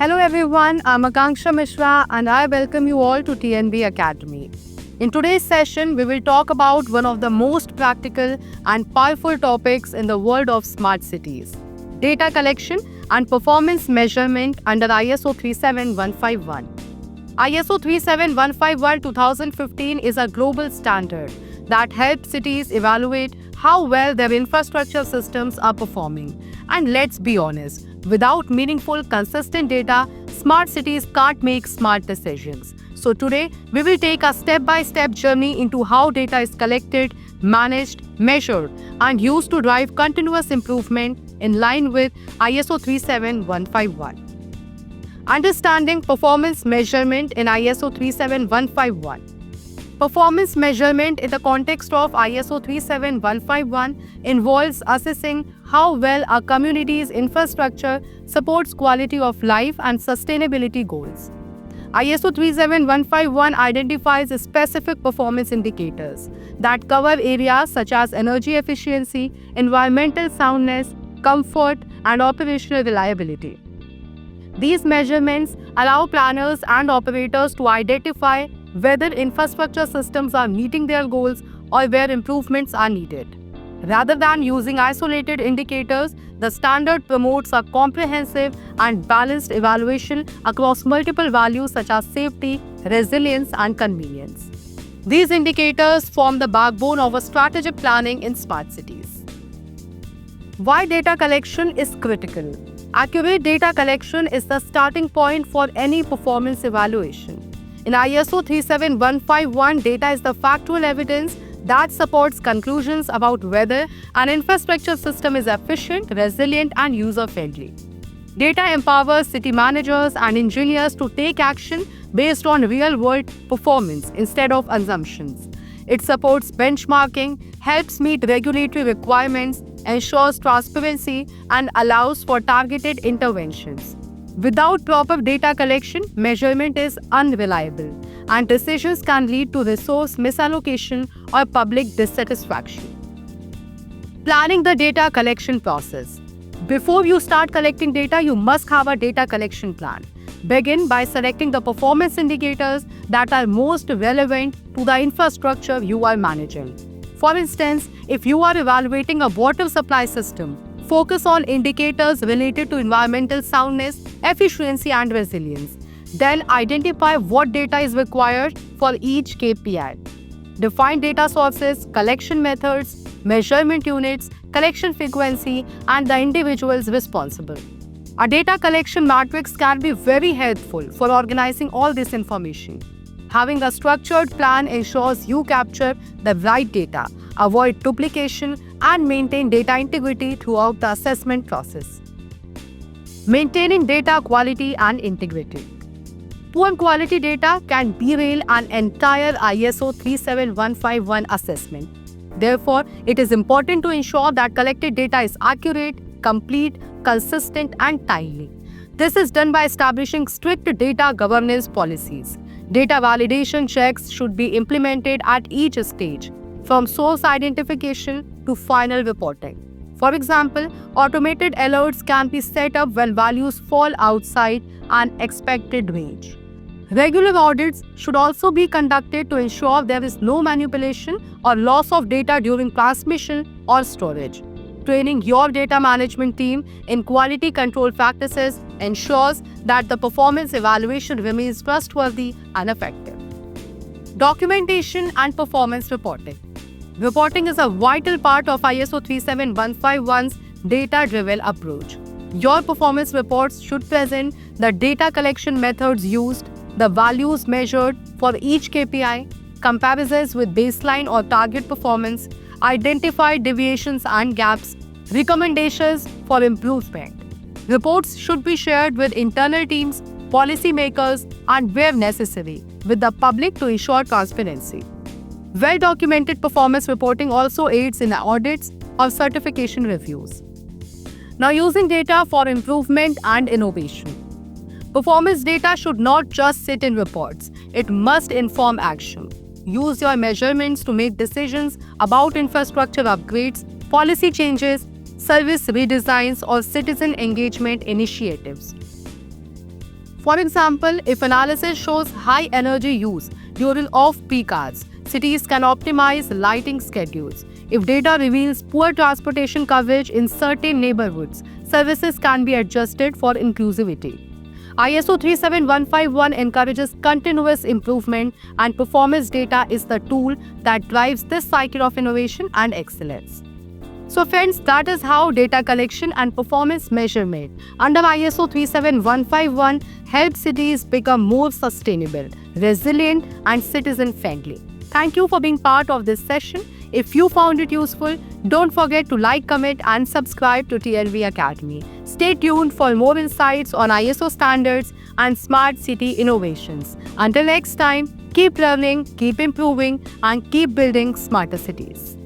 Hello everyone, I'm Akanksha Mishra and I welcome you all to TNB Academy. In today's session, we will talk about one of the most practical and powerful topics in the world of smart cities: data collection and performance measurement under ISO 37151. ISO 37151 2015 is a global standard that helps cities evaluate how well their infrastructure systems are performing. And let's be honest, without meaningful, consistent data, smart cities can't make smart decisions. So today, we will take a step-by-step journey into how data is collected, managed, measured, and used to drive continuous improvement in line with ISO 37151. Understanding performance measurement in ISO 37151. Performance measurement in the context of ISO 37151 involves assessing how well a community's infrastructure supports quality of life and sustainability goals. ISO 37151 identifies specific performance indicators that cover areas such as energy efficiency, environmental soundness, comfort, and operational reliability. These measurements allow planners and operators to identify whether infrastructure systems are meeting their goals or where improvements are needed. Rather than using isolated indicators, the standard promotes a comprehensive and balanced evaluation across multiple values such as safety, resilience, and convenience. These indicators form the backbone of a strategic planning in smart cities. Why data collection is critical? Accurate data collection is the starting point for any performance evaluation. In ISO 37151, data is the factual evidence that supports conclusions about whether an infrastructure system is efficient, resilient, and user-friendly. Data empowers city managers and engineers to take action based on real-world performance instead of assumptions. It supports benchmarking, helps meet regulatory requirements, ensures transparency, and allows for targeted interventions. Without proper data collection, measurement is unreliable, and decisions can lead to resource misallocation or public dissatisfaction. Planning the data collection process. Before you start collecting data, you must have a data collection plan. Begin by selecting the performance indicators that are most relevant to the infrastructure you are managing. For instance, if you are evaluating a water supply system, focus on indicators related to environmental soundness, efficiency, and resilience. Then identify what data is required for each KPI. Define data sources, collection methods, measurement units, collection frequency, and the individuals responsible. A data collection matrix can be very helpful for organizing all this information. Having a structured plan ensures you capture the right data, avoid duplication, and maintain data integrity throughout the assessment process. Maintaining data quality and integrity. Poor quality data can derail an entire ISO 37151 assessment. Therefore, it is important to ensure that collected data is accurate, complete, consistent, and timely. This is done by establishing strict data governance policies. Data validation checks should be implemented at each stage, from source identification to final reporting. For example, automated alerts can be set up when values fall outside an expected range. Regular audits should also be conducted to ensure there is no manipulation or loss of data during transmission or storage. Training your data management team in quality control practices ensures that the performance evaluation remains trustworthy and effective. Documentation and performance reporting. Reporting is a vital part of ISO 37151's data-driven approach. Your performance reports should present the data collection methods used, the values measured for each KPI, comparisons with baseline or target performance, identify deviations and gaps, recommendations for improvement. Reports should be shared with internal teams, policymakers, and where necessary, with the public to ensure transparency. Well-documented performance reporting also aids in audits or certification reviews. Now, using data for improvement and innovation. Performance data should not just sit in reports, it must inform action. Use your measurements to make decisions about infrastructure upgrades, policy changes, service redesigns, or citizen engagement initiatives. For example, if analysis shows high energy use during off-peak hours, cities can optimize lighting schedules. If data reveals poor transportation coverage in certain neighborhoods, services can be adjusted for inclusivity. ISO 37151 encourages continuous improvement, and performance data is the tool that drives this cycle of innovation and excellence. So friends, that is how data collection and performance measurement under ISO 37151 helps cities become more sustainable, resilient, and citizen-friendly. Thank you for being part of this session. If you found it useful, don't forget to like, comment, and subscribe to TNV Academy. Stay tuned for more insights on ISO standards and smart city innovations. Until next time, keep learning, keep improving, and keep building smarter cities.